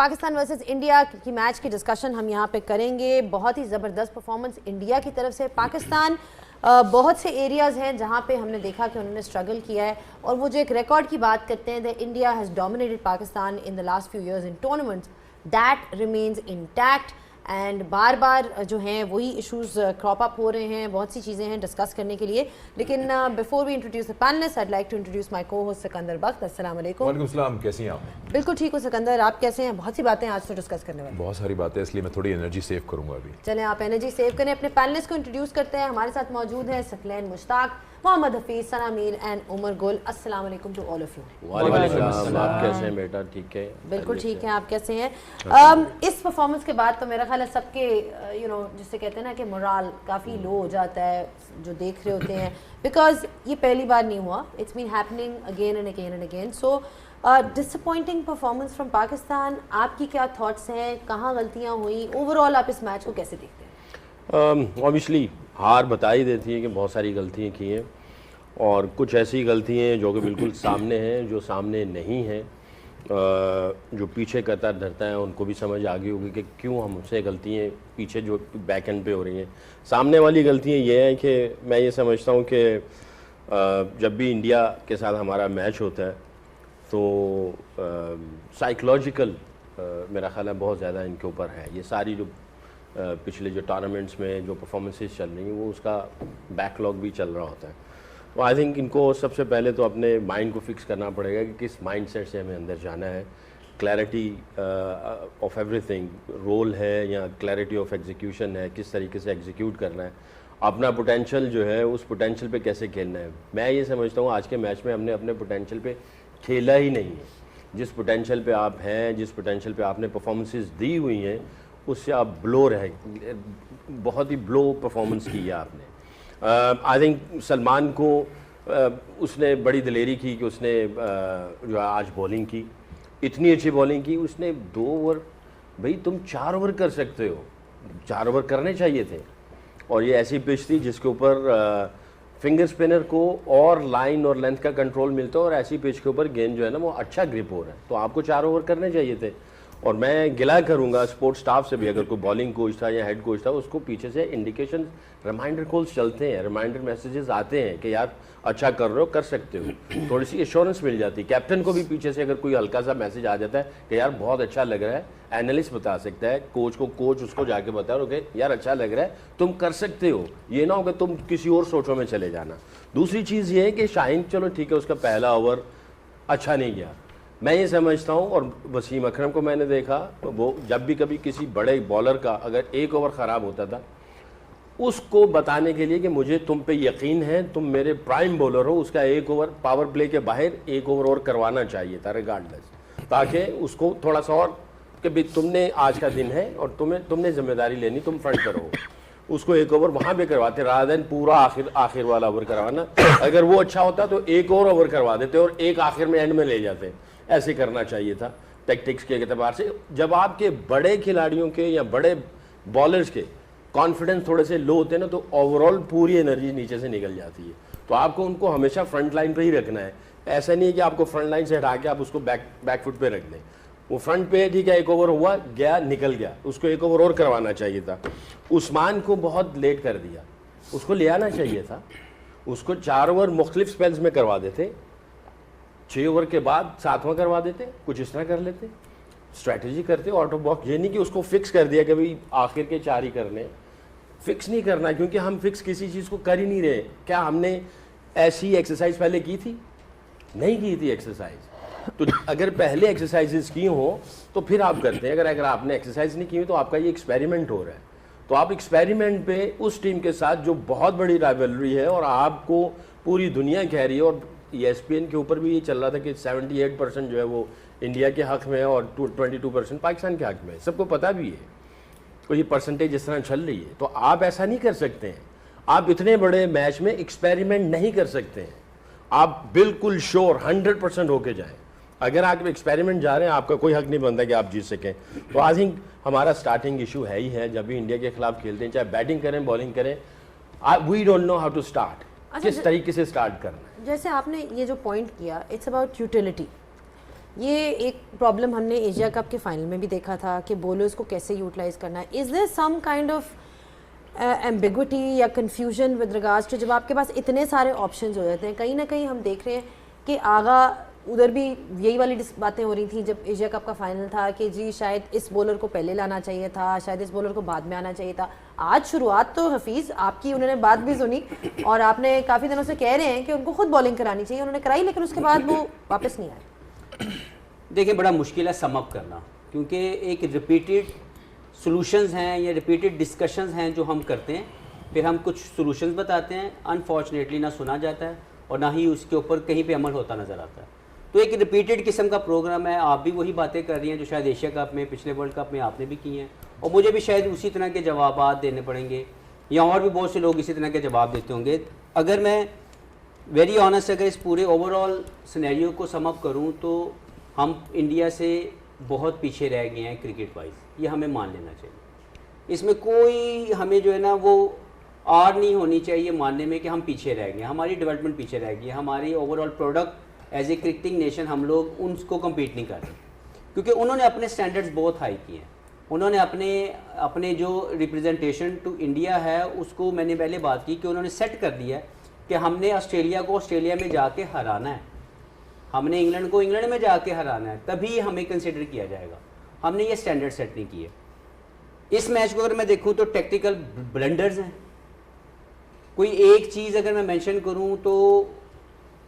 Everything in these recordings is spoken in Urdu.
پاکستان ورسز انڈیا کی میچ کی ڈسکشن ہم یہاں پہ کریں گے. بہت ہی زبردست پرفارمنس انڈیا کی طرف سے. پاکستان بہت سے ایریاز ہیں جہاں پہ ہم نے دیکھا کہ انہوں نے اسٹرگل کیا ہے, اور وہ جو ایک ریکارڈ کی بات کرتے ہیں that India has dominated Pakistan in the last few years in tournaments, that remains intact. And بار بار جو ہیں وہی ایشوز کراپ اپ ہو رہے ہیں, بہت سی چیزیں ہیں ڈسکس کرنے کے لیے. لیکن before we introduce the panelist I like to introduce my co host Sikandar بخت. السلام علیکم. وعلیکم السلام. کیسی ہیں آپ؟ بالکل ٹھیک ہوں سکندر, آپ کیسے ہیں؟ بہت سی باتیں آج تو ڈسکس کرنے والے. بہت ساری باتیں, اس لیے میں تھوڑی انرجی سیو کروں گا ابھی. چلیں آپ انرجی سیو کریں. اپنے پینلسٹ کو انٹروڈیوس کرتے ہیں. ہمارے ساتھ موجود ہیں ثقلین مشتاق, محمد حفیظ, ثنا میر اینڈ عمر گل. السلام علیکم ٹو آل آف یو. وعلیکم السلام. آپ کیسے ہیں بیٹا؟ ٹھیک ہے, بالکل ٹھیک ہے. آپ کیسے ہیں؟ اس پرفارمنس کے بعد تو میرا خیال ہے سب کے جس سے کہتے ہیں نا کہ مورال کافی لو ہو جاتا ہے جو دیکھ رہے ہوتے ہیں, بیکاز یہ پہلی بار نہیں ہوا. It's been happening again and again and again. So disappointing performance from Pakistan. آپ کی کیا تھاٹس ہیں؟ کہاں غلطیاں ہوئیں؟ اوور آل آپ اس میچ کو کیسے دیکھتے ہیں؟ اوبیسلی ہار بتا ہی دیتی ہے کہ بہت ساری غلطیاں کی ہیں, اور کچھ ایسی غلطیاں ہیں جو کہ بالکل سامنے ہیں, جو سامنے نہیں ہیں. جو پیچھے قطر دھرتا ہے ان کو بھی سمجھ آ گئی ہوگی کہ کیوں ہم سے غلطیاں پیچھے جو بیک اینڈ پہ ہو رہی ہیں. سامنے والی غلطیاں یہ ہیں کہ میں یہ سمجھتا ہوں کہ جب بھی انڈیا کے ساتھ ہمارا میچ ہوتا ہے تو سائیکلوجیکل میرا خیال ہے بہت زیادہ ان کے اوپر ہے. یہ ساری جو پچھلے جو ٹورنامنٹس میں جو پرفارمنسز چل رہی ہیں وہ اس کا بیک لاگ بھی چل رہا ہوتا ہے. تو آئی تھنک ان کو سب سے پہلے تو اپنے مائنڈ کو فکس کرنا پڑے گا کہ کس مائنڈ سیٹ سے ہمیں اندر جانا ہے. Clarity of everything role ہے یا کلیئرٹی آف ایگزیکیوشن ہے, کس طریقے سے ایگزیکیوٹ کرنا ہے, اپنا پوٹینشیل جو ہے اس پوٹینشیل پہ کیسے کھیلنا ہے. میں یہ سمجھتا ہوں آج کے میچ میں ہم نے اپنے پوٹینشیل پہ کھیلا ہی نہیں ہے. جس پوٹینشیل پہ آپ ہیں, جس پوٹینشیل پہ آپ نے پرفارمنسز دی ہوئی ہیں, اس سے آپ بلو رہے, بہت ہی بلو پرفارمنس کی ہے آپ نے. آئی تھنک سلمان کو اس نے بڑی دلیری کی کہ اس نے جو آج بولنگ کی, اتنی اچھی بولنگ کی. اس نے 2 اوور, بھئی تم 4 اوور کر سکتے ہو, 4 اوور کرنے چاہیے تھے. اور یہ ایسی پچ تھی جس کے اوپر فنگر اسپنر کو اور لائن اور لینتھ کا کنٹرول ملتا ہے, اور ایسی پچ کے اوپر گیند جو ہے نا وہ اچھا گرپ ہو رہا ہے. تو آپ کو 4 اوور کرنے چاہیے تھے. اور میں گلا کروں گا سپورٹ سٹاف سے بھی, اگر کوئی بالنگ کوچ تھا یا ہیڈ کوچ تھا, اس کو پیچھے سے انڈیکیشن ریمائنڈر کالز چلتے ہیں, ریمائنڈر میسیجز آتے ہیں کہ یار اچھا کر رہے ہو, کر سکتے ہو, تھوڑی سی ایشورنس مل جاتی ہے. کیپٹن کو بھی پیچھے سے اگر کوئی ہلکا سا میسیج آ جاتا ہے کہ یار بہت اچھا لگ رہا ہے, اینالسٹ بتا سکتا ہے کوچ کو, کوچ اس کو جا کے بتا رہا ہو کہ یار اچھا لگ رہا ہے, تم کر سکتے ہو. یہ نہ ہو کہ تم کسی اور سوچوں میں چلے جانا. دوسری چیز یہ ہے کہ شاہین چلو ٹھیک ہے اس کا پہلا اوور اچھا نہیں گیا. میں یہ سمجھتا ہوں, اور وسیم اکرم کو میں نے دیکھا, وہ جب بھی کبھی کسی بڑے بالر کا اگر 1 اوور خراب ہوتا تھا, اس کو بتانے کے لیے کہ مجھے تم پہ یقین ہے, تم میرے پرائم بولر ہو, اس کا 1 اوور پاور پلے کے باہر 1 اوور اور کروانا چاہیے تھا ریگارڈلیس, تاکہ اس کو تھوڑا سا اور کہ بھئی تم نے آج کا دن ہے اور تم نے ذمہ داری لینی, تم فرنٹ پر ہو. اس کو 1 اوور وہاں پہ کرواتے رادر دین پورا آخر والا اوور کروانا. اگر وہ اچھا ہوتا تو 1 اور اوور کروا دیتے اور 1 آخر میں اینڈ میں لے جاتے. ایسے کرنا چاہیے تھا ٹیکٹکس کے اعتبار سے. جب آپ کے بڑے کھلاڑیوں کے یا بڑے بالرز کے کانفیڈنس تھوڑے سے لو ہوتے ہیں نا, تو اوور آل پوری انرجی نیچے سے نکل جاتی ہے. تو آپ کو ان کو ہمیشہ فرنٹ لائن پہ ہی رکھنا ہے. ایسا نہیں ہے کہ آپ کو فرنٹ لائن سے ہٹا کے آپ اس کو بیک فٹ پہ رکھ دیں. وہ فرنٹ پہ ٹھیک ہے 1 اوور ہوا گیا نکل گیا, اس کو 1 اوور اور کروانا چاہیے تھا. عثمان کو بہت لیٹ کر دیا, اس کو لے آنا چاہیے تھا. اس کو 4 اوور مختلف سپیلز میں کروا دیتے, 6 اوور کے بعد 7واں کروا دیتے, کچھ اس طرح کر لیتے, اسٹریٹجی کرتے آؤٹ آف باکس. یہ نہیں کہ اس کو فکس کر دیا کہ بھئی آخر کے 4 ہی کرنے. فکس نہیں کرنا, کیونکہ ہم فکس کسی چیز کو کر ہی نہیں رہے. کیا ہم نے ایسی ایکسرسائز پہلے کی تھی؟ نہیں کی تھی ایکسرسائز. تو اگر پہلے ایکسرسائزز کی ہوں تو پھر آپ کرتے ہیں. اگر آپ نے ایکسرسائز نہیں کی ہوئی تو آپ کا یہ ایکسپیریمنٹ ہو رہا ہے. تو آپ ایکسپیریمنٹ پہ اس ٹیم کے ساتھ جو بہت بڑی رائیولری ہے, اور آپ کو پوری دنیا کہہ رہی ہے, اور ESPN کے اوپر بھی یہ چل رہا تھا کہ 78% جو ہے وہ انڈیا کے حق میں ہے اور 22% پاکستان کے حق میں ہے. سب کو پتہ بھی ہے تو یہ پرسنٹیج اس طرح چل رہی ہے. تو آپ ایسا نہیں کر سکتے ہیں. آپ اتنے بڑے میچ میں ایکسپیریمنٹ نہیں کر سکتے ہیں. آپ بالکل شور 100% ہو کے جائیں. اگر آپ ایکسپیریمنٹ جا رہے ہیں, آپ کا کوئی حق نہیں بنتا کہ آپ جیت سکیں. تو آئی تھنک ہمارا سٹارٹنگ ایشو ہے ہی ہے. جب بھی انڈیا کے خلاف کھیلتے ہیں, چاہے بیٹنگ کریں بالنگ کریں, we don't know how to start, کس طریقے سے اسٹارٹ کرنا ہے. جیسے آپ نے یہ جو پوائنٹ کیا, اٹس اباؤٹ یوٹیلٹی. یہ ایک پرابلم ہم نے ایشیا کپ کے فائنل میں بھی دیکھا تھا کہ بولرز کو کیسے یوٹیلائز کرنا ہے. از دیر سم کائنڈ آف ایمبیگوٹی یا کنفیوژن ود ریگارڈس ٹو جب آپ کے پاس اتنے سارے آپشنز ہو جاتے ہیں؟ کہیں نہ کہیں ہم دیکھ رہے ہیں کہ آغا ادھر بھی یہی والی باتیں ہو رہی تھیں جب ایشیا کپ کا فائنل تھا کہ جی شاید اس بولر کو پہلے لانا چاہیے تھا, شاید اس بولر کو بعد میں آنا چاہیے تھا. آج شروعات تو حفیظ آپ کی انہوں نے بات بھی سنی اور آپ نے کافی دنوں سے کہہ رہے ہیں کہ ان کو خود بالنگ کرانی چاہیے, انہوں نے کرائی لیکن اس کے بعد وہ واپس نہیں آئے. دیکھیں بڑا مشکل ہے سم اپ کرنا, کیونکہ ایک ریپیٹڈ سولوشنز ہیں یا ریپیٹڈ ڈسکشنز ہیں جو ہم کرتے ہیں, پھر ہم کچھ سولوشنز بتاتے ہیں, انفارچونیٹلی نہ سنا جاتا ہے اور نہ ہی اس کے اوپر کہیں پہ عمل ہوتا نظر آتا ہے. تو ایک ریپیٹڈ قسم کا پروگرام ہے. آپ بھی وہی باتیں کر رہی ہیں جو شاید ایشیا کپ میں, پچھلے ورلڈ کپ میں آپ نے بھی کی ہیں, اور مجھے بھی شاید اسی طرح کے جوابات دینے پڑیں گے, یا اور بھی بہت سے لوگ اسی طرح کے جواب دیتے ہوں گے. اگر میں ویری آنیسٹ اگر اس پورے اوور آل سینیریو کو سم اپ کروں تو ہم انڈیا سے بہت پیچھے رہ گئے ہیں کرکٹ وائز, یہ ہمیں مان لینا چاہیے. اس میں کوئی ہمیں جو ہے نا وہ آر نہیں ہونی چاہیے ماننے میں کہ ہم پیچھے رہ گئے, ہماری ڈیولپمنٹ پیچھے رہ گئی ہے, ہماری overall product as a cricketing nation ہم لوگ ان کو کمپیٹ نہیں کر رہے, کیونکہ انہوں نے اپنے سٹینڈرڈز بہت ہائی کیے ہیں. انہوں نے اپنے جو ریپریزنٹیشن ٹو انڈیا ہے اس کو, میں نے پہلے بات کی کہ انہوں نے سیٹ کر دیا ہے کہ ہم نے آسٹریلیا کو آسٹریلیا میں جا کے ہرانا ہے, ہم نے انگلینڈ کو انگلینڈ میں جا کے ہرانا ہے, تبھی ہمیں کنسیڈر کیا جائے گا. ہم نے یہ سٹینڈرڈ سیٹ نہیں کیے. اس میچ کو اگر میں دیکھوں تو ٹیکٹیکل بلنڈرز ہیں. کوئی ایک چیز اگر میں مینشن کروں تو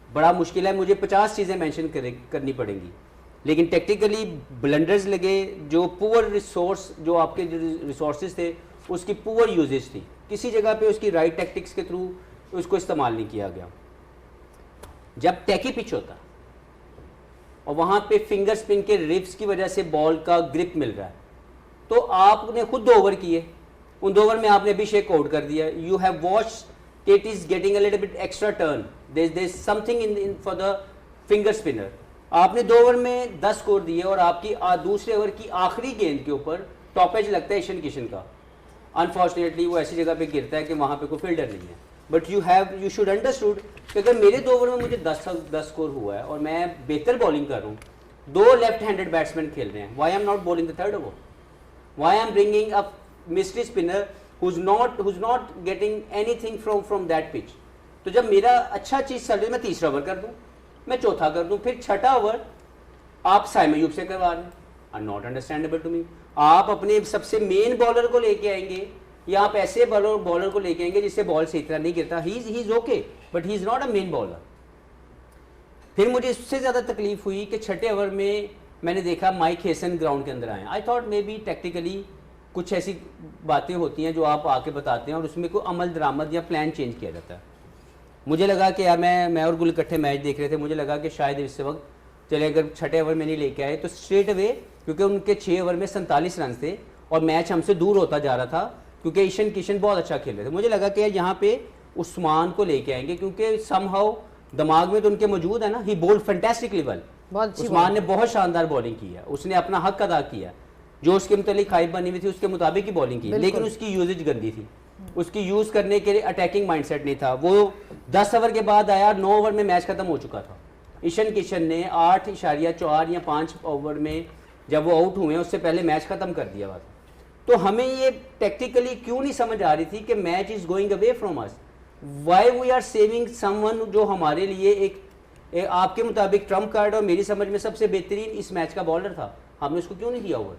بڑا مشکل ہے, مجھے 50 چیزیں مینشن کرنی پڑیں گی, لیکن ٹیکٹیکلی بلنڈرز لگے. جو پور ریسورس, جو آپ کے ریسورسز تھے اس کی پور یوزیج تھی, کسی جگہ پہ اس کی رائٹ ٹیکٹکس کے تھرو اس کو استعمال نہیں کیا گیا. جب ٹیکی پچ ہوتا اور وہاں پہ فنگر سپن کے ریفس کی وجہ سے بال کا گرپ مل رہا ہے, تو آپ نے خود 2 اوور کیے, ان 2 اوور میں آپ نے ابھیشیک آؤٹ کر دیا. You have watch it is getting a little bit extra turn, there's something in for the finger spinner. آپ نے 2 اوور میں 10 سکور دیے اور آپ کی دوسرے اوور کی آخری گیند کے اوپر ٹاپ ایج لگتا ہے ایشن کشن کا. انفارچونیٹلی وہ ایسی جگہ پہ گرتا ہے کہ وہاں پہ کوئی فیلڈر نہیں ہے. بٹ یو شوڈ انڈرسٹوڈ کہ اگر میرے 2 اوور میں مجھے 10 سکور ہوا ہے اور میں بہتر بالنگ کر رہا ہوں, 2 لیفٹ ہینڈڈ بیٹسمین کھیل رہے ہیں, why I'm not bowling the third over, why I'm bringing up mystery spinner who's not getting anything from that pitch. تو جب میرا اچھا چیز چل رہی ہے میں 3را اوور کر دوں, میں 4تھا کر دوں, پھر 6ٹھا اوور آپ سائم ایوب سے کروا رہے ہیں. not understandable to me. آپ اپنے سب سے مین بالر کو لے کے آئیں گے یا آپ ایسے بالر کو لے کے آئیں گے جس سے بال صحیح طرح نہیں گرتا. he is okay but he is not a main bowler. پھر مجھے اس سے زیادہ تکلیف ہوئی کہ 6ٹھے اوور میں نے دیکھا مائک ہیسن گراؤنڈ کے اندر آئے. I thought maybe technically کچھ ایسی باتیں ہوتی ہیں جو آپ آ کے بتاتے ہیں اور اس میں کوئی عمل درآمد یا پلان چینج کیا جاتا ہے. مجھے لگا کہ یار میں اور گل اکٹھے میچ دیکھ رہے تھے, مجھے لگا کہ شاید اس وقت چلے اگر 6ٹھے اوور میں نہیں لے کے آئے تو اسٹریٹ اوے, کیونکہ ان کے 6 اوور میں 47 رنز تھے اور میچ ہم سے دور ہوتا جا رہا تھا کیونکہ ایشن کشن بہت اچھا کھیل رہے تھے. مجھے لگا کہ یہاں پہ عثمان کو لے کے آئیں گے کیونکہ سم ہاؤ دماغ میں تو ان کے موجود ہے نا, ہی بولڈ فینٹاسٹکلی ویل. عثمان نے بہت شاندار بالنگ کی ہے, اس نے اپنا حق ادا کیا, جو اس کے متعلق خواہش بنی ہوئی تھی اس کے مطابق ہی بالنگ کی, لیکن اس کی یوزیج گندی تھی, اس کی یوز کرنے کے لیے اٹیکنگ مائنڈ سیٹ نہیں تھا. وہ 10 اوور کے بعد آیا, 9 اوور میں میچ ختم ہو چکا تھا. ایشن کشن نے 8.4 یا 5 اوور میں جب وہ آؤٹ ہوئے اس سے پہلے میچ ختم کر دیا ہوا تھا. تو ہمیں یہ ٹیکٹیکلی کیوں نہیں سمجھ آ رہی تھی کہ match is going away from us, why we are saving someone جو ہمارے لیے ایک آپ کے مطابق ٹرمپ کارڈ اور میری سمجھ میں سب سے بہترین اس میچ کا بالر تھا. ہم نے اس کو کیوں نہیں دیا اوور,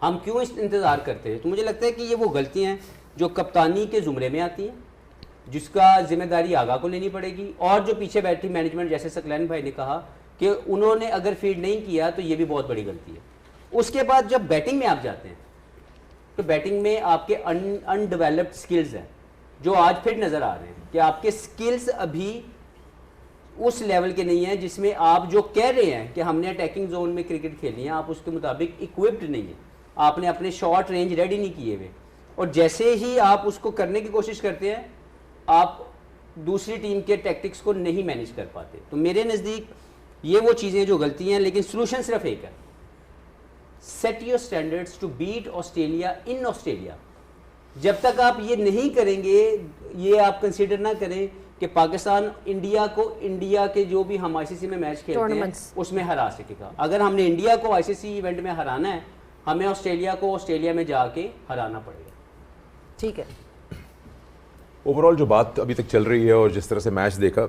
ہم کیوں انتظار کرتے ہیں؟ تو مجھے لگتا ہے کہ یہ وہ غلطیاں ہیں جو کپتانی کے زمرے میں آتی ہیں, جس کا ذمہ داری آگا کو لینی پڑے گی. اور جو پیچھے بیٹھی مینجمنٹ, جیسے سکلین بھائی نے کہا کہ انہوں نے اگر فیڈ نہیں کیا تو یہ بھی بہت بڑی غلطی ہے. اس کے بعد جب بیٹنگ میں آپ جاتے ہیں تو بیٹنگ میں آپ کے انڈیولپڈ سکلز ہیں جو آج پھر نظر آ رہے ہیں کہ آپ کے سکلز ابھی اس لیول کے نہیں ہیں جس میں آپ جو کہہ رہے ہیں کہ ہم نے اٹیکنگ زون میں کرکٹ کھیلنی ہے, آپ اس کے مطابق اکوپڈ نہیں ہیں, آپ نے اپنے شارٹ رینج ریڈی نہیں کیے ہوئے, اور جیسے ہی آپ اس کو کرنے کی کوشش کرتے ہیں آپ دوسری ٹیم کے ٹیکٹکس کو نہیں مینیج کر پاتے. تو میرے نزدیک یہ وہ چیزیں جو غلطی ہیں, لیکن سلوشن صرف ایک ہے, set your standards to beat Australia in Australia. جب تک آپ یہ نہیں کریں گے, یہ آپ کنسیڈر نہ کریں کہ کہ پاکستان انڈیا کو انڈیا کے جو بھی ہم آئی سی سی میں میچ کھیلتے ہیں اس میں ہرا سکے گا. اگر ہم نے انڈیا کو آئی سی سی ایونٹ میں ہرانا ہے ہمیں آسٹریلیا کو آسٹریلیا میں جا کے ہرانا پڑے گا. ٹھیک ہے. اوور آل جو بات ابھی تک چل رہی ہے اور جس طرح سے میچ دیکھا,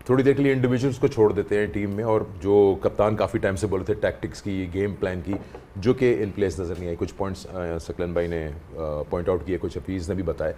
تھوڑی دیر کے لیے انڈیویجولس کو چھوڑ دیتے ہیں ٹیم میں, اور جو کپتان کافی ٹائم سے بولے تھے ٹیکٹکس کی, گیم پلان کی, جو کہ ان پلیس نظر نہیں آئی. کچھ پوائنٹس سکلن بھائی نے پوائنٹ آؤٹ کیے, کچھ حفیظ نے بھی بتائے,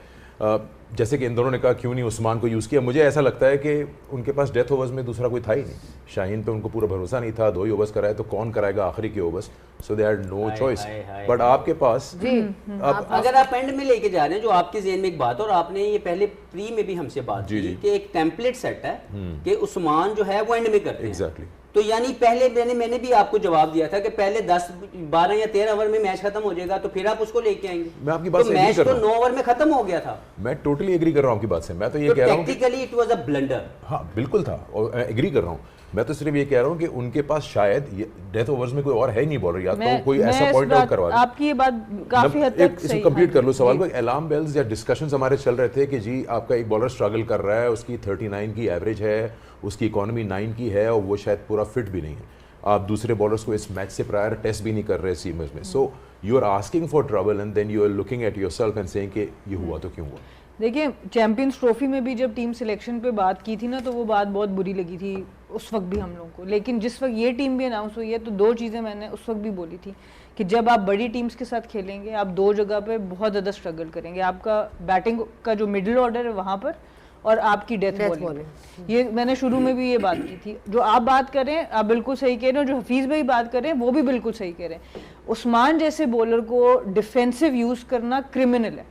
جیسے کہ ان دونوں نے کہا کیوں نہیں عثمان کو یوز کیا. مجھے ایسا لگتا ہے کہ ان کے پاس ڈیتھ اوورز میں دوسرا کوئی تھا ہی نہیں. شاہین پہ ان کو پورا بھروسہ نہیں تھا, 2 ہی اوورز کرائے تو کون کرائے گا آخری کے overs, so they had no choice. But آپ کے پاس اگر آپ اینڈ میں لے کے جا رہے ہیں, جو آپ کے ذہن میں ایک بات, اور آپ نے یہ پہلے پری میں بھی ہم سے بات کی کہ ایک ٹیمپلیٹ سیٹ ہے کہ عثمان جو ہے وہ اینڈ میں کرتے ہیں. ایگزیکٹلی. تو یعنی پہلے میں نے بھی آپ کو جواب دیا تھا کہ پہلے 10 12 یا 13 اوور میں میچ ختم ہو جائے گا تو پھر آپ اس کو لے کے آئیں گے. میں آپ کی بات سے ایگری میچ کر رہا تو ہوں. 9 اوور میں ختم ہو گیا تھا. میں ٹوٹلی ایگری کر رہا ہوں آپ کی بات سے. میں تو یہ کہہ رہا ہوں tactically it was a blunder. ہاں بالکل تھا, اور ایگری کر رہا ہوں. میں تو صرف یہ کہہ رہا ہوں کہ ان کے پاس شاید ڈیتھ اوورز میں کوئی اور ہے نہیں بالر, یا تو کوئی ایسا پوائنٹ آؤٹ کروا دے. آپ کی یہ بات کافی حد تک صحیح. کمپلیٹ کر لو سوال کو. الارم بیلز یا ڈسکشنز ہمارے چل رہے تھے کہ جی آپ کا ایک بالر اسٹرگل کر رہا ہے, اس کی 39 کی ایوریج ہے, اس کی اکانومی 9 کی ہے, اور وہ شاید پورا فٹ بھی نہیں ہے. آپ دوسرے بالرز کو اس میچ سے پرائر ٹیسٹ بھی نہیں کر رہے سیمرز میں. So you are asking for trouble and then you are looking at yourself and seeing کہ یہ ہوا تو کیوں ہوا. دیکھیں چیمپئنز ٹرافی میں بھی جب ٹیم سلیکشن پہ بات کی تھی نا, تو وہ بات بہت بری لگی تھی اس وقت بھی ہم لوگوں کو. لیکن جس وقت یہ ٹیم بھی اناؤنس ہوئی ہے تو 2 چیزیں میں نے اس وقت بھی بولی تھی کہ جب آپ بڑی ٹیمز کے ساتھ کھیلیں گے آپ 2 جگہ پہ بہت زیادہ اسٹرگل کریں گے. آپ کا بیٹنگ کا جو مڈل آرڈر ہے وہاں پر, اور آپ کی ڈیتھ بالنگ. یہ میں نے شروع میں بھی یہ بات کی تھی. جو آپ بات کر رہے ہیں آپ بالکل صحیح کہہ رہے ہیں, جو حفیظ بھائی بات کر رہے ہیں وہ بھی بالکل صحیح کہہ رہے ہیں. عثمان جیسے بولر کو ڈیفینسو یوز کرنا کرمنل ہے.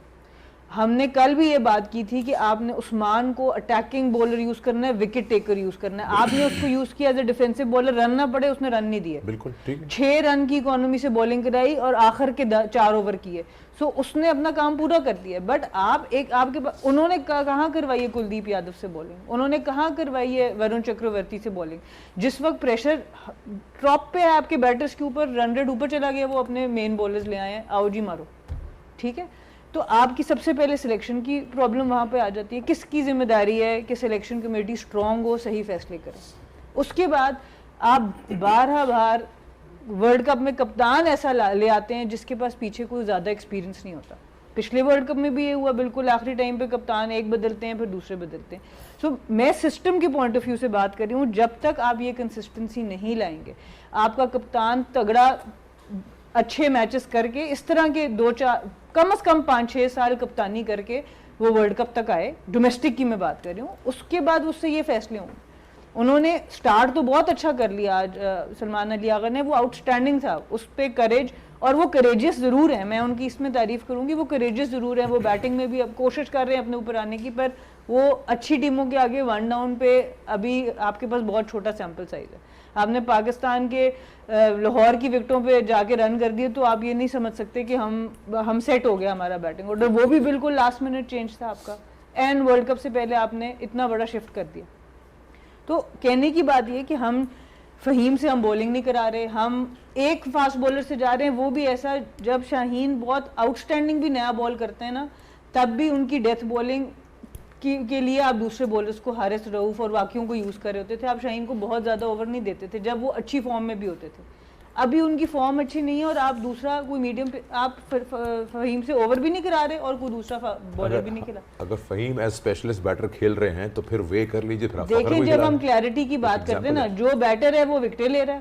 ہم نے کل بھی یہ بات کی تھی کہ آپ نے عثمان کو اٹیکنگ بولر یوز کرنا ہے, وکٹ ٹیکر یوز کرنا ہے. آپ نے اس کو یوز کیا ایز اے ڈیفینسو بولر, رن نہ پڑے اس نے رن نہیں دیے. بالکل ٹھیک. 6 رن کی اکانومی سے بولنگ کرائی اور آخر کے 4 اوور کیے. سو اس نے اپنا کام پورا کر دیا. بٹ آپ کے پاس انہوں نے کہاں کروائی ہے کلدیپ یادو سے بولنگ, انہوں نے کہاں کروائی ہے ورن چکرورتی سے بولنگ. جس وقت پریشر ٹاپ پہ ہے آپ کے بیٹرز کے اوپر, رن ریٹ اوپر چلا گیا, وہ اپنے مین بولرز لے آئے ہیں, آؤ جی مارو. ٹھیک ہے, تو آپ کی سب سے پہلے سلیکشن کی پرابلم وہاں پہ آ جاتی ہے. کس کی ذمہ داری ہے کہ سلیکشن کمیٹی اسٹرانگ ہو, صحیح فیصلے کرے. اس کے بعد آپ بار ورلڈ کپ میں کپتان ایسا لے آتے ہیں جس کے پاس پیچھے کوئی زیادہ ایکسپیرینس نہیں ہوتا. پچھلے ورلڈ کپ میں بھی یہ ہوا, بالکل آخری ٹائم پہ کپتان ایک بدلتے ہیں پھر دوسرے بدلتے ہیں. سو میں سسٹم کے پوائنٹ آف ویو سے بات کر رہی ہوں. جب تک آپ یہ کنسسٹنسی نہیں لائیں گے, آپ کا کپتان تگڑا اچھے میچز کر کے اس طرح کے 2-4 کم از کم 5-6 سال کپتانی کر کے وہ ورلڈ کپ تک آئے, ڈومیسٹک کی میں بات کر رہی ہوں, اس کے بعد اس سے یہ فیصلے ہوں. انہوں نے سٹارٹ تو بہت اچھا کر لیا آج سلمان علی آغا نے, وہ آؤٹ اسٹینڈنگ تھا, اس پہ کریج, اور وہ کریجیس ضرور ہیں, میں ان کی اس میں تعریف کروں گی, وہ کریجیس ضرور ہیں. وہ بیٹنگ میں بھی اب کوشش کر رہے ہیں اپنے اوپر آنے کی, پر وہ اچھی ٹیموں کے آگے 1 ڈاؤن پہ ابھی آپ کے پاس بہت چھوٹا سیمپل سائز ہے. آپ نے پاکستان کے لاہور کی وکٹوں پہ جا کے رن کر دیے تو آپ یہ نہیں سمجھ سکتے کہ ہم سیٹ ہو گیا ہمارا بیٹنگ آرڈر. وہ بھی بالکل لاسٹ منٹ چینج تھا آپ کا, اینڈ ورلڈ کپ سے پہلے آپ نے اتنا بڑا شفٹ کر دیا. تو کہنے کی بات یہ کہ ہم فہیم سے ہم بولنگ نہیں کرا رہے, ہم ایک فاسٹ بولر سے جا رہے ہیں, وہ بھی ایسا جب شاہین بہت آؤٹ اسٹینڈنگ بھی نیا بال کرتے ہیں نا, تب بھی ان کی ڈیتھ بولنگ کے لیے آپ دوسرے بولرز کو حارث رؤوف اور واقعوں کو یوز کر رہے ہوتے تھے. آپ شاہین کو بہت زیادہ اوور نہیں دیتے تھے جب وہ اچھی فارم میں بھی ہوتے تھے. ابھی ان کی فارم اچھی نہیں ہے اور آپ دوسرا کوئی میڈیم پہ آپ فہیم سے اوور بھی نہیں کرا رہے اور کوئی دوسرا بالر بھی نہیں کھلا. اگر فہیم ایز اسپیشلسٹ بیٹر کھیل رہے ہیں تو پھر وے کر لیجیے. دیکھیں جب ہم کلیئرٹی کی بات کرتے ہیں نا, جو بیٹر ہے وہ وکٹیں لے رہا ہے.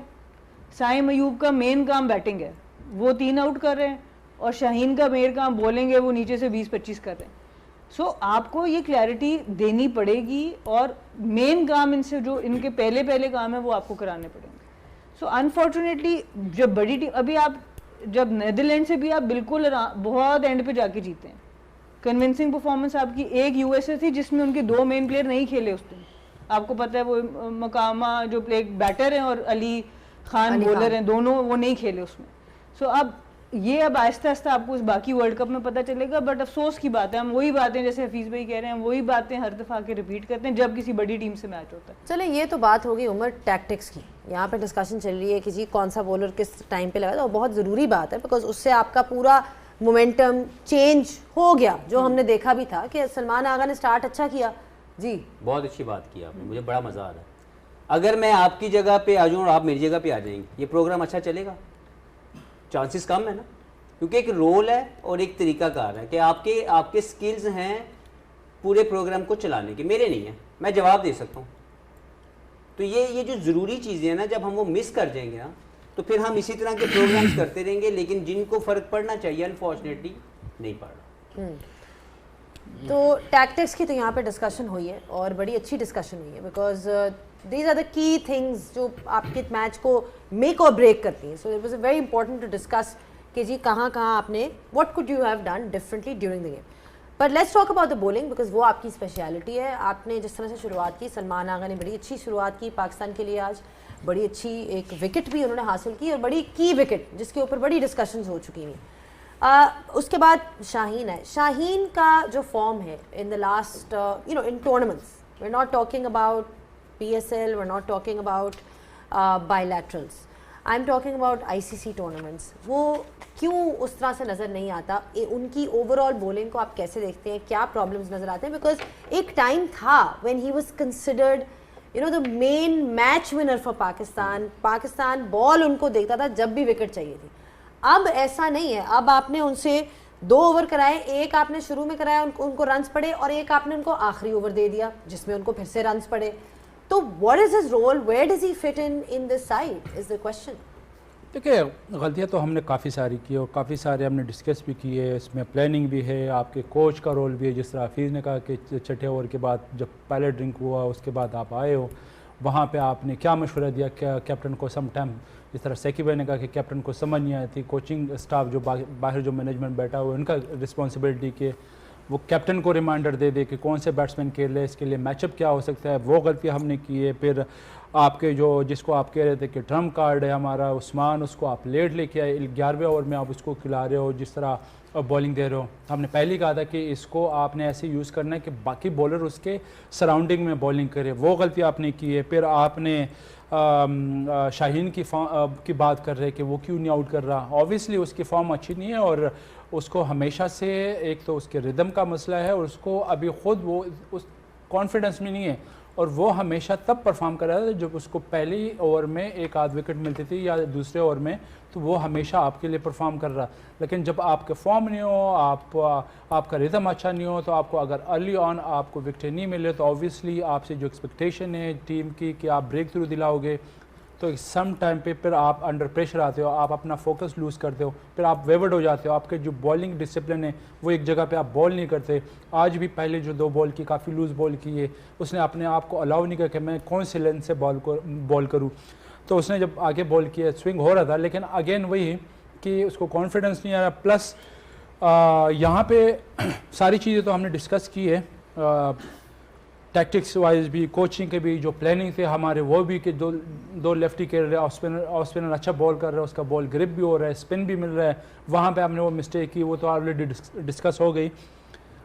سائم ایوب کا مین کام بیٹنگ ہے, وہ 3 آؤٹ کر رہے ہیں, اور شاہین کا مین کام بولنگ ہے, وہ نیچے سے 20-25 کر رہے ہیں. سو آپ کو یہ کلیئرٹی دینی پڑے گی, اور مین کام ان سے جو ان کے پہلے کام ہے وہ آپ کو کرانے پڑیں گے. سو انفارچونیٹلی جب بڑی ٹیم, ابھی آپ جب نیدرلینڈ سے بھی آپ بالکل بہت اینڈ پہ جا کے جیتے ہیں, کنونسنگ پرفارمنس آپ کی. ایک یو ایس اے تھی جس میں ان کے 2 مین پلیئر نہیں کھیلے اس دن, آپ کو پتہ ہے, وہ مقامہ جو بیٹر ہیں اور علی خان بولر ہیں, دونوں وہ نہیں کھیلے اس میں. سو اب یہ اب آہستہ آہستہ آپ کو اس باقی ورلڈ کپ میں پتہ چلے گا. بٹ افسوس کی بات ہے, ہم وہی باتیں جیسے حفیظ بھائی کہہ رہے ہیں, وہی باتیں ہر دفعہ کے ریپیٹ کرتے ہیں جب کسی بڑی ٹیم سے میچ ہوتا ہے. چلیں یہ تو بات ہوگی عمر ٹیکٹکس کی. یہاں پہ ڈسکشن چل رہی ہے کہ جی کون سا بولر کس ٹائم پہ لگا تھا, اور بہت ضروری بات ہے بیکاز اس سے آپ کا پورا مومنٹم چینج ہو گیا. جو ہم نے دیکھا بھی تھا کہ سلمان آغا نے سٹارٹ اچھا کیا, جی بہت اچھی بات کی آپ نے, مجھے بڑا مزہ آ رہا ہے. اگر میں آپ کی جگہ پہ آ جاؤں اور آپ میری جگہ پہ آ جائیں گے, یہ پروگرام اچھا چلے گا؟ چانسز کم ہے نا, کیونکہ ایک رول ہے اور ایک طریقہ کار ہے کہ آپ کے سکلز ہیں پورے پروگرام کو چلانے کے, میرے نہیں ہیں, میں جواب دے سکتا ہوں. تو یہ جو ضروری چیزیں ہیں نا, جب ہم وہ مس کر جائیں گے نا تو پھر ہم اسی طرح کے پروگرامز کرتے رہیں گے, لیکن جن کو فرق پڑنا چاہیے انفارچونیٹلی نہیں پڑ رہا. تو ٹیکٹکس کی تو یہاں پہ ڈسکشن ہوئی ہے اور بڑی اچھی ڈسکشن ہوئی ہے, بیکاز دیز آر دا کی تھنگز جو آپ کے میچ کو میک اور بریک کرتی ہیں. So it was a very important to discuss کہ جی کہاں آپ نے what could you have done differently during the game. But let's talk about the bowling, because وہ آپ کی اسپیشلٹی ہے. آپ نے جس طرح سے شروعات کی, سلمان آغا نے بڑی اچھی شروعات کی پاکستان کے لیے, آج بڑی اچھی ایک وکٹ بھی انہوں نے حاصل کی اور بڑی کی وکٹ جس کے اوپر بڑی ڈسکشنز ہو چکی ہیں. اس کے بعد شاہین ہے. شاہین کا جو فارم ہے in the last in tournaments, we are not talking about PSL, we are not talking about bilaterals, I'm talking about ICC tournaments, وہ کیوں اس طرح سے نظر نہیں آتا؟ ان کی اوور آل بولنگ کو آپ کیسے دیکھتے ہیں, کیا پرابلمس نظر آتے ہیں؟ بیکاز ایک ٹائم تھا when he was considered the man match winner for Pakistan. Pakistan بال ان کو دیکھتا تھا جب بھی وکٹ چاہیے تھی. اب ایسا نہیں ہے. اب آپ نے ان سے 2 اوور کرائے, ایک آپ نے شروع میں کرایا ان کو رنز پڑے, اور ایک آپ نے ان کو آخری اوور دے دیا جس میں ان کو پھر سے رنز پڑے. تو what is his role, where does he fit in this side is the question. دیکھیے غلطیاں تو ہم نے کافی ساری کی اور کافی سارے ہم نے ڈسکس بھی کی ہے. اس میں پلاننگ بھی ہے, آپ کے کوچ کا رول بھی ہے. جس طرح حفیظ نے کہا کہ 6 اوور کے بعد جب پہلے ڈرنک ہوا اس کے بعد آپ آئے ہو, وہاں پہ آپ نے کیا مشورہ دیا کیا کیپٹن کو؟ سم ٹائم جس طرح سیکی بھائی نے کہا کہ کیپٹن کو سمجھ نہیں آئی تھی, کوچنگ اسٹاف جو باہر جو مینجمنٹ بیٹھا ہوا ہے ان کا رسپانسبلٹی کہ وہ کیپٹن کو ریمائنڈر دے دے کہ کون سے بیٹسمین کھیل رہے, اس کے لیے میچ اپ کیا ہو سکتا ہے. وہ غلطی ہم نے کی ہے. پھر آپ کے جس کو آپ کہہ رہے تھے کہ ٹرمپ کارڈ ہے ہمارا عثمان, اس کو آپ لیٹ لے کے آئے, 11ویں اوور میں آپ اس کو کھلا رہے ہو, جس طرح بولنگ دے رہے ہو. ہم نے پہلے کہا تھا کہ اس کو آپ نے ایسے یوز کرنا ہے کہ باقی بولر اس کے سراؤنڈنگ میں بولنگ کرے. وہ غلطی آپ نے کی ہے. پھر آپ نے شاہین کی بات کر رہے کہ وہ کیوں نہیں آؤٹ کر رہا. آبویسلی اس کی فارم اچھی نہیں ہے اور اس کو ہمیشہ سے ایک تو اس کے ردم کا مسئلہ ہے, اور اس کو ابھی خود وہ اس کانفیڈنس میں نہیں ہے, اور وہ ہمیشہ تب پرفارم کر رہا تھا جب اس کو پہلی اوور میں 1 وکٹ ملتی تھی یا دوسرے اوور میں, تو وہ ہمیشہ آپ کے لیے پرفارم کر رہا. لیکن جب آپ کے فارم نہیں ہو, آپ کا ردم اچھا نہیں ہو, تو آپ کو اگر ارلی آن آپ کو وکٹیں نہیں ملے تو آبویسلی آپ سے جو ایکسپیکٹیشن ہے ٹیم کی کہ آپ بریک تھرو دلاؤ گے, تو سم ٹائم پہ پھر آپ انڈر پریشر آتے ہو, آپ اپنا فوکس لوز کرتے ہو, پھر آپ ویورڈ ہو جاتے ہو. آپ کے جو بالنگ ڈسپلن ہے وہ ایک جگہ پہ آپ بال نہیں کرتے. آج بھی پہلے جو 2 بال کی کافی لوز بال کی ہے, اس نے اپنے آپ کو الاؤ نہیں کیا کہ میں کون سی لینتھ سے بال کروں. تو اس نے جب آگے بال کیا سوئنگ ہو رہا تھا, لیکن اگین وہی کہ اس کو کانفیڈنس نہیں آ رہا. پلس یہاں پہ ساری چیزیں تو ہم نے ڈسکس کی ہے, ٹیکٹکس وائز بھی, کوچنگ کے بھی, جو پلاننگ تھے ہمارے وہ بھی کہ 2 لیفٹی کھیل رہے, آف اسپنر اچھا بال کر رہا ہے, اس کا بال گرپ بھی ہو رہا ہے, اسپن بھی مل رہا ہے. وہاں پہ ہم نے وہ مسٹیک کی, وہ تو آلریڈی ڈسکس ہو گئی.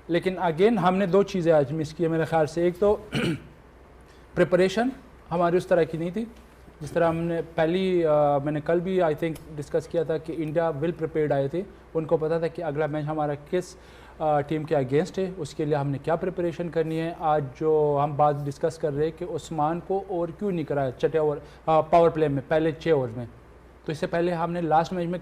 لیکن اگین ہم نے 2 چیزیں آج مس کی میرے خیال سے. ایک تو پریپریشن ہماری اس طرح کی نہیں تھی جس طرح ہم نے میں نے کل بھی آئی تھنک ڈسکس کیا تھا کہ انڈیا ویل پریپیئرڈ آئے تھے, ان کو پتا تھا کہ اگلا میچ ہمارا کس ٹیم کے اگینسٹ ہے, اس کے لیے ہم نے کیا پریپریشن کرنی ہے. آج جو ہم بات ڈسکس کر رہے ہیں کہ عثمان کو اوور کیوں نہیں کرایا 6 اوور پاور پلے میں پہلے 6 اوور میں, تو اس سے پہلے ہم نے لاسٹ میچ میں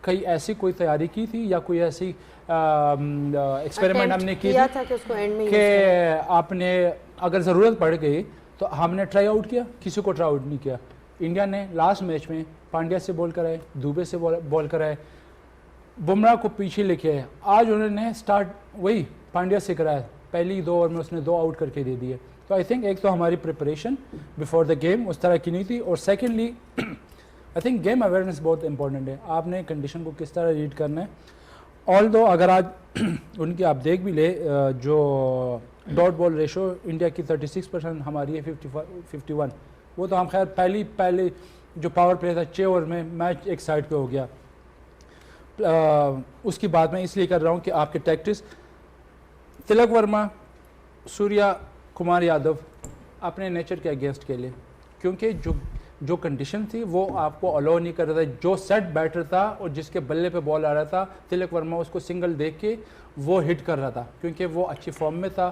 کئی ایسی کوئی تیاری کی تھی یا کوئی ایسی ایکسپیریمنٹ ہم نے کی تھی کہ آپ نے اگر ضرورت پڑ گئی تو ہم نے ٹرائی آؤٹ کیا, کسی کو ٹرائی آؤٹ نہیں کیا. انڈیا نے لاسٹ میچ میں پانڈیا سے بال کرائے, دوبے سے بال کرائے, بمراہ کو پیچھے لے کے آئے. آج انہوں نے سٹارٹ وہی پانڈیا سے کرایا, پہلی 2 اوور میں اس نے 2 آؤٹ کر کے دے دیے. تو آئی تھنک ایک تو ہماری پریپریشن بیفور دا گیم اس طرح کی نہیں تھی, اور secondly I think game awareness بہت امپورٹنٹ ہے. آپ نے کنڈیشن کو کس طرح ریڈ کرنا ہے. آل دو اگر آج ان کی آپ دیکھ بھی لے, جو ڈاٹ بال ریشو انڈیا کی 36%, ہماری ہے 51. وہ تو ہم خیر پہلے جو پاور پلے تھا 6 اوور میں میچ ایک سائڈ پہ ہو گیا. اس کی بات میں اس لیے کر رہا ہوں کہ آپ کے ٹیکٹس تلک ورما, سوریا کمار یادو اپنے نیچر کے اگینسٹ کے لیے, کیونکہ جو کنڈیشن تھی وہ آپ کو الاؤ نہیں کر رہا تھا. جو سیٹ بیٹر تھا اور جس کے بلے پہ بال آ رہا تھا, تلک ورما اس کو سنگل دیکھ کے وہ ہٹ کر رہا تھا کیونکہ وہ اچھی فارم میں تھا.